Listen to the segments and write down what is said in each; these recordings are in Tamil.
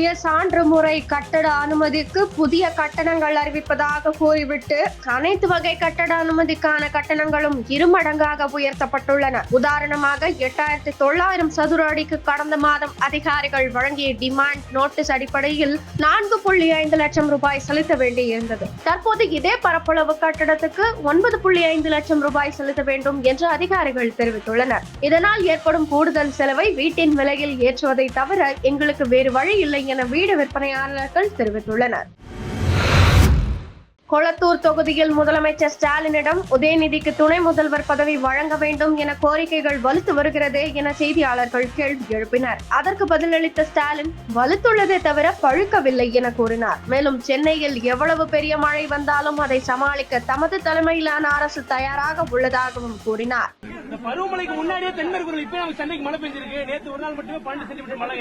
சுய சான்று முறை கட்டட அனுமதிக்கு புதிய கட்டணங்கள் அறிவிப்பதாக கூறிவிட்டு அனைத்து வகை கட்டட அனுமதிக்கான கட்டணங்களும் இருமடங்காக உயர்த்தப்பட்டுள்ளன. உதாரணமாக 8,900 சதுர அடிக்கு கடந்த மாதம் அதிகாரிகள் வழங்கிய டிமாண்ட் நோட்டீஸ் அடிப்படையில் 4.5 லட்சம் ரூபாய் செலுத்த வேண்டியிருந்தது. தற்போது இதே பரப்பளவு கட்டடத்துக்கு 9.5 லட்சம் ரூபாய் செலுத்த வேண்டும் என்று அதிகாரிகள் தெரிவித்துள்ளனர். இதனால் ஏற்படும் கூடுதல் செலவை வீட்டின் விலையில் ஏற்றுவதை தவிர எங்களுக்கு வேறு வழி இல்லை என வீடு விற்பனையாளர்கள் தெரிவித்துள்ளனர். கொளத்தூர் தொகுதியில் முதலமைச்சர் ஸ்டாலினிடம் உதயநிதிக்கு துணை முதல்வர் பதவி வழங்க வேண்டும் என கோரிக்கைகள் வலுத்து வருகிறது என செய்தியாளர்கள் கேள்வி எழுப்பினர். அதற்கு பதிலளித்த ஸ்டாலின் வலுத்துள்ளதே தவிர பழுக்கவில்லை என கூறினார். மேலும் சென்னையில் எவ்வளவு பெரிய மழை வந்தாலும் அதை சமாளிக்க தமது தலைமையிலான அரசு தயாராக உள்ளதாகவும் கூறினார். பருவமழைக்கு முன்னாடியே தென்மேற்கு இப்ப நமக்கு சென்னைக்கு மழை பெஞ்சிருக்கு. நேற்று ஒரு நாள் மட்டுமே 12 சென்டிமீட்டர் மழை.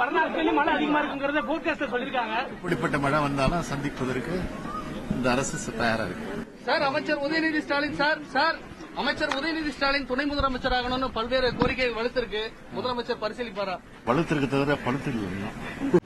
வரலாற்று மழை அதிகமா இருக்குங்கிறத போர்காஸ்டர் சொல்லியிருக்காங்க. இப்படிப்பட்ட மழை வந்தாலும் சந்திப்பதற்கு இந்த அரசு தயாரா இருக்கு. சார், அமைச்சர் உதயநிதி ஸ்டாலின் அமைச்சர் உதயநிதி ஸ்டாலின் துணை முதலமைச்சர் ஆகணும்னு பல்வேறு கோரிக்கை வலுத்திருக்கு. முதலமைச்சர் பரிசீலிப்பாரா? வலுத்திருக்கு தவிர பழுத்தில்லை.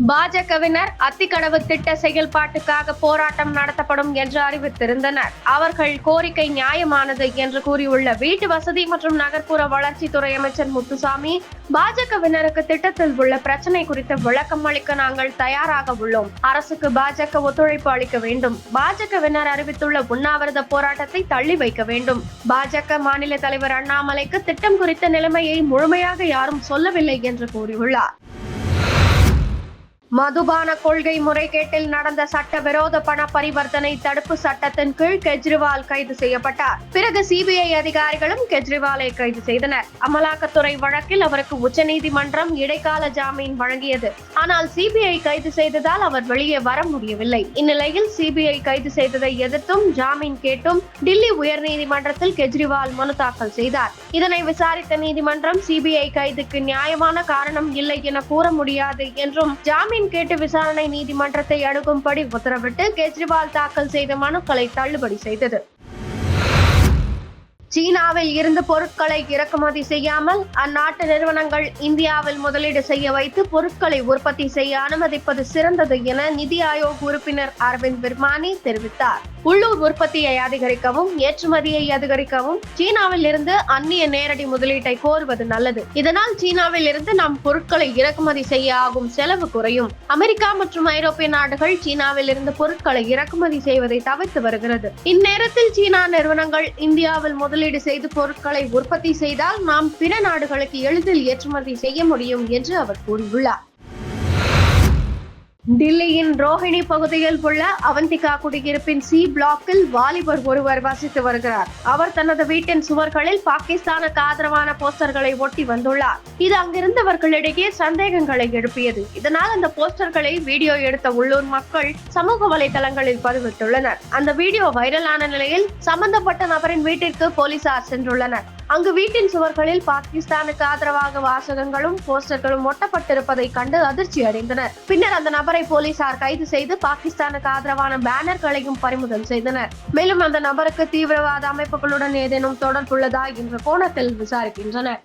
பாஜகவினர் அத்திக்கடவு திட்ட செயல்பாட்டுக்காக போராட்டம் நடத்தப்படும் என்று அறிவித்திருந்தனர். அவர்கள் கோரிக்கை நியாயமானது என்று கூறியுள்ள வீட்டு வசதி மற்றும் நகர்ப்புற வளர்ச்சித்துறை அமைச்சர் முத்துசாமி, பாஜகவினருக்கு திட்டத்தில் உள்ள பிரச்சனை குறித்து விளக்கம் அளிக்க நாங்கள் தயாராக உள்ளோம். அரசுக்கு பாஜக ஒத்துழைப்பு அளிக்க வேண்டும். பாஜகவினர் அறிவித்துள்ள உண்ணாவிரத போராட்டத்தை தள்ளி வைக்க வேண்டும். பாஜக மாநில தலைவர் அண்ணாமலைக்கு திட்டம் குறித்த நிலைமையை முழுமையாக யாரும் சொல்லவில்லை என்று கூறியுள்ளார். மதுபான கொள்கை முறைகேட்டில் நடந்த சட்டவிரோத பண பரிவர்த்தனை தடுப்பு சட்டத்தின் கீழ் கெஜ்ரிவால் கைது செய்யப்பட்டார். பிறகு சிபிஐ அதிகாரிகளும் கெஜ்ரிவாலை கைது செய்தனர். அமலாக்கத்துறை வழக்கில் அவருக்கு உச்சநீதிமன்றம் இடைக்கால ஜாமீன் வழங்கியது. ஆனால் சிபிஐ கைது செய்ததால் அவர் வெளியே வர முடியவில்லை. இந்நிலையில் சிபிஐ கைது செய்ததை எதிர்த்தும் ஜாமீன் கேட்டும் டில்லி உயர்நீதிமன்றத்தில் கெஜ்ரிவால் மனு தாக்கல் செய்தார். இதனை விசாரித்த நீதிமன்றம் சிபிஐ கைதுக்கு நியாயமான காரணம் இல்லை என கூற முடியாது என்றும் ஜாமீன் கேட்டு விசாரணை நீதிமன்றத்தை அணுகும்படி உத்தரவிட்டு கெஜ்ரிவால் தாக்கல் செய்த மனுக்களை தள்ளுபடி செய்தது. சீனாவில் இருந்து பொருட்களை இறக்குமதி செய்யாமல் அந்நாட்டு நிறுவனங்கள் இந்தியாவில் முதலீடு செய்ய வைத்து பொருட்களை உற்பத்தி செய்ய அனுமதிப்பது சிறந்தது என நிதி ஆயோக் உறுப்பினர் அரவிந்த் விர்மானி தெரிவித்தார். உள்ளூர் உற்பத்தியை அதிகரிக்கவும் ஏற்றுமதியை அதிகரிக்கவும் சீனாவில் இருந்து அந்நிய நேரடி முதலீட்டை கோருவது நல்லது. இதனால் சீனாவில் இருந்து நாம் பொருட்களை இறக்குமதி செய்ய ஆகும் செலவு குறையும். அமெரிக்கா மற்றும் ஐரோப்பிய நாடுகள் சீனாவில் இருந்து பொருட்களை இறக்குமதி செய்வதை தவிர்த்து வருகிறது. இந்நேரத்தில் சீனா நிறுவனங்கள் இந்தியாவில் முதலீடு செய்து பொருட்களை உற்பத்தி செய்தால் நாம் பிற நாடுகளுக்கு எளிதில் ஏற்றுமதி செய்ய முடியும் என்று அவர் கூறியுள்ளார். டில்லியின் ரோஹிணி பகுதியில் உள்ள அவந்திகா குடியிருப்பின் சி பிளாக்கில் வாலிபர் ஒருவர் வசித்து வருகிறார். அவர் தனது வீட்டின் சுவர்களில் பாகிஸ்தானுக்கு ஆதரவான போஸ்டர்களை ஒட்டி வந்துள்ளார். இது அங்கிருந்தவர்களிடையே சந்தேகங்களை எழுப்பியது. இதனால் அந்த போஸ்டர்களை வீடியோ எடுத்த உள்ளூர் மக்கள் சமூக வலைதளங்களில் பதிவிட்டுள்ளனர். அந்த வீடியோ வைரலான நிலையில் சம்பந்தப்பட்ட நபரின் வீட்டிற்கு போலீசார் சென்றுள்ளனர். அங்கு வீட்டின் சுவர்களில் பாகிஸ்தானுக்கு ஆதரவாக வாசகங்களும் போஸ்டர்களும் ஒட்டப்பட்டிருப்பதை கண்டு அதிர்ச்சி அடைந்தனர். பின்னர் அந்த நபரை போலீசார் கைது செய்து பாகிஸ்தானுக்கு ஆதரவான பேனர்களையும் பறிமுதல் செய்தனர். மேலும் அந்த நபருக்கு தீவிரவாத அமைப்புகளுடன் ஏதேனும் தொடர்புள்ளதா என்ற கோணத்தில் விசாரிக்கின்றனர்.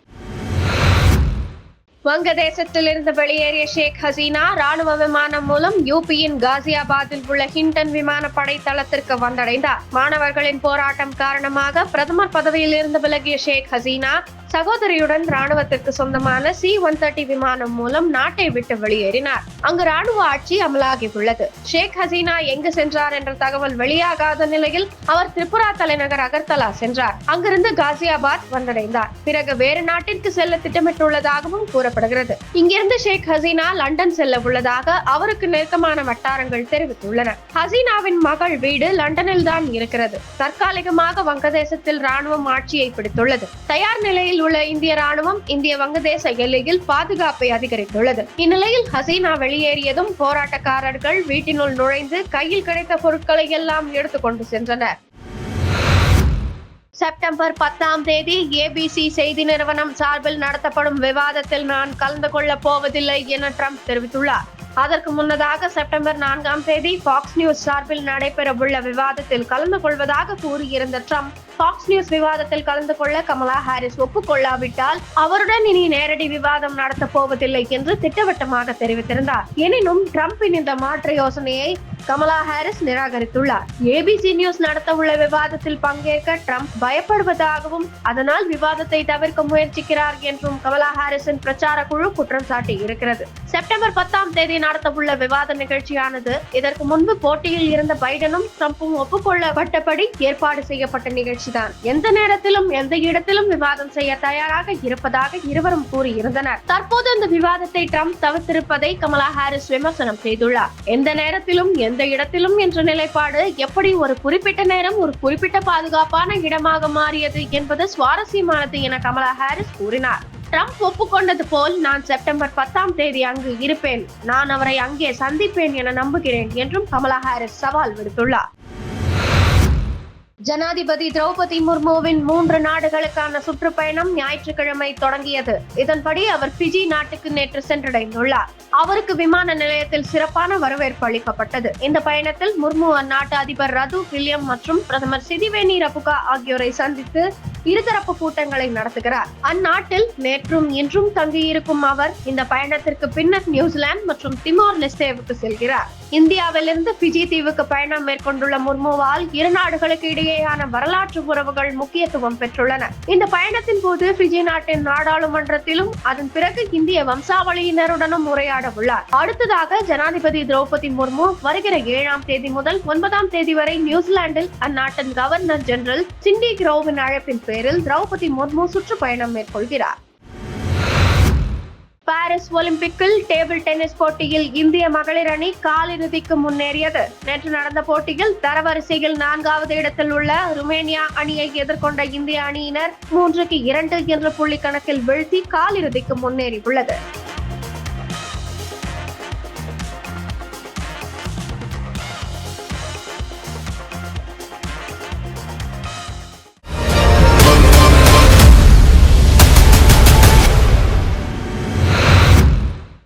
வங்கதேசத்தில் இருந்து வெளியேறிய ஷேக் ஹசீனா ராணுவ விமானம் மூலம் யூபியின் காசியாபாத்தில் உள்ள ஹிண்டன் விமானப்படை தளத்திற்கு வந்தடைந்தார். மாணவர்களின் போராட்டம் காரணமாக பிரதமர் பதவியில் இருந்து விலகிய ஷேக் ஹசீனா சகோதரியுடன் ராணுவத்திற்கு சொந்தமான C-130 விமானம் மூலம் நாட்டை விட்டு வெளியேறினார். அங்கு ராணுவ ஆட்சி அமலாகி உள்ளது. ஷேக் ஹசீனா எங்கு சென்றார் என்ற தகவல் வெளியாகாத நிலையில் அவர் திரிபுரா தலைநகர் அகர்தலா சென்றார். அங்கிருந்து காசியாபாத் வந்தடைந்தார். பிறகு வேறு நாட்டிற்கு செல்ல திட்டமிட்டுள்ளதாகவும் கூறப்படுகிறது. இங்கிருந்து ஷேக் ஹசீனா லண்டன் செல்ல உள்ளதாக அவருக்கு நெருக்கமான வட்டாரங்கள் தெரிவித்துள்ளன. ஹசீனாவின் மகள் வீடு லண்டனில் தான் இருக்கிறது. தற்காலிகமாக வங்கதேசத்தில் ராணுவம் ஆட்சியை பிடித்துள்ளது. தயார் நிலையில் உள்ள இந்திய ராணுவம் இந்திய வங்கதேச எல்லையில் பாதுகாப்பை அதிகரித்துள்ளது. இந்நிலையில் ஹசீனா வெளியேறியதும் போராட்டக்காரர்கள் வீட்டினுள் நுழைந்து கையில் கிடைத்த பொருட்களை எல்லாம் எடுத்துக்கொண்டு சென்றனர். செப்டம்பர் 10ஆம் தேதி ABC செய்தி நிறுவனம் சார்பில் நடத்தப்படும் விவாதத்தில் நான் கலந்து கொள்ளப் போவதில்லை என ட்ரம்ப் தெரிவித்துள்ளார். அதற்கு முன்னதாக செப்டம்பர் 4ஆம் தேதி ஃபாக்ஸ் நியூஸ் சார்பில் நடைபெறவுள்ள விவாதத்தில் கலந்து கொள்வதாக கூறியிருந்த ட்ரம்ப் ஃபாக்ஸ் நியூஸ் விவாதத்தில் கலந்து கொள்ள கமலா ஹாரிஸ் ஒப்புக்கொள்ளாவிட்டால் அவருடன் இனி நேரடி விவாதம் நடத்தப் போவதில்லை என்று திட்டவட்டமாக தெரிவித்திருந்தார். எனினும் ட்ரம்பின் இந்த மாற்று யோசனையை கமலா ஹாரிஸ் நிராகரித்துள்ளார். ABC நியூஸ் நடத்தவுள்ள விவாதத்தில் பங்கேற்க ட்ரம்ப் பயப்படுவதாகவும் அதனால் விவாதத்தை தவிர்க்க முயற்சிக்கிறார் என்றும் கமலா ஹாரிஸின் பிரச்சார குழு குற்றம் சாட்டி இருக்கிறது. செப்டம்பர் 10ஆம் தேதி நடத்தவுள்ள விவாத நிகழ்ச்சியானது இதற்கு முன்பு போட்டியில் இருந்த பைடனும் ட்ரம்பும் ஒப்புக்கொள்ளப்பட்டபடி ஏற்பாடு செய்யப்பட்ட நிகழ்ச்சிதான். எந்த நேரத்திலும் எந்த இடத்திலும் விவாதம் செய்ய தயாராக இருப்பதாக இருவரும் கூறியிருந்தனர். தற்போது இந்த விவாதத்தை ட்ரம்ப் தவிர்த்திருப்பதை கமலா ஹாரிஸ் விமர்சனம் செய்துள்ளார். எந்த நேரத்திலும் எந்த இடத்திலும் என்ற நிலைப்பாடு எப்படி ஒரு குறிப்பிட்ட நேரம் ஒரு குறிப்பிட்ட பாதுகாப்பான இடமாக மாறியது என்பது சுவாரஸ்யமானது என கமலா ஹாரிஸ் கூறினார். ட்ரம்ப் ஒப்புக்கொண்டது போல் நான் செப்டம்பர் 10ஆம் தேதி அங்கு இருப்பேன், நான் அவரை அங்கே சந்திப்பேன் என நம்புகிறேன் என்றும் கமலா ஹாரிஸ் சவால் விடுத்துள்ளார். ஜனாதிபதி திரௌபதி முர்முவின் 3 நாடுகளுக்கான சுற்றுப்பயணம் ஞாயிற்றுக்கிழமை தொடங்கியது. இதன்படி அவர் பிஜி நாட்டுக்கு நேற்று சென்றடைந்துள்ளார். அவருக்கு விமான நிலையத்தில் சிறப்பான வரவேற்பு அளிக்கப்பட்டது. இந்த பயணத்தில் முர்மு அந்நாட்டு அதிபர் ரது வில்லியம் மற்றும் பிரதமர் சிறிசேனா ரபுகா ஆகியோரை சந்தித்து இருதரப்பு கூட்டங்களை நடத்துகிறார். அந்நாட்டில் நேற்றும் இன்றும் தங்கியிருக்கும் அவர் இந்த பயணத்திற்கு பின்னர் நியூசிலாந்து மற்றும் திமோர் லெஸ்டேவுக்கு செல்கிறார். இந்தியாவிலிருந்து பிஜி தீவுக்கு பயணம் மேற்கொண்டுள்ள முர்முவால் இரு நாடுகளுக்கு இடையேயான வரலாற்று உறவுகள் முக்கியத்துவம் பெற்றுள்ளன. இந்த பயணத்தின் போது பிஜி நாட்டின் நாடாளுமன்றத்திலும் அதன் பிறகு இந்திய வம்சாவளியினருடனும் உரையாட உள்ளார். அடுத்ததாக ஜனாதிபதி திரௌபதி முர்மு வருகிற 7ஆம் தேதி முதல் 9ஆம் தேதி வரை நியூசிலாந்தில் அந்நாட்டின் கவர்னர் ஜெனரல் சிண்டி கிரோவின் அழைப்பின் பேரில் திரௌபதி முர்மு சுற்றுப்பயணம் மேற்கொள்கிறார். பாரிஸ் ஒலிம்பிக்கில் டேபிள் டென்னிஸ் போட்டியில் இந்திய மகளிர் அணி காலிறுதிக்கு முன்னேறியது. நேற்று நடந்த போட்டியில் தரவரிசையில் 4வது இடத்தில் உள்ள ருமேனியா அணியை எதிர்கொண்ட இந்திய அணியினர் 3-2 என்ற புள்ளி கணக்கில் வீழ்த்தி காலிறுதிக்கு முன்னேறியுள்ளது.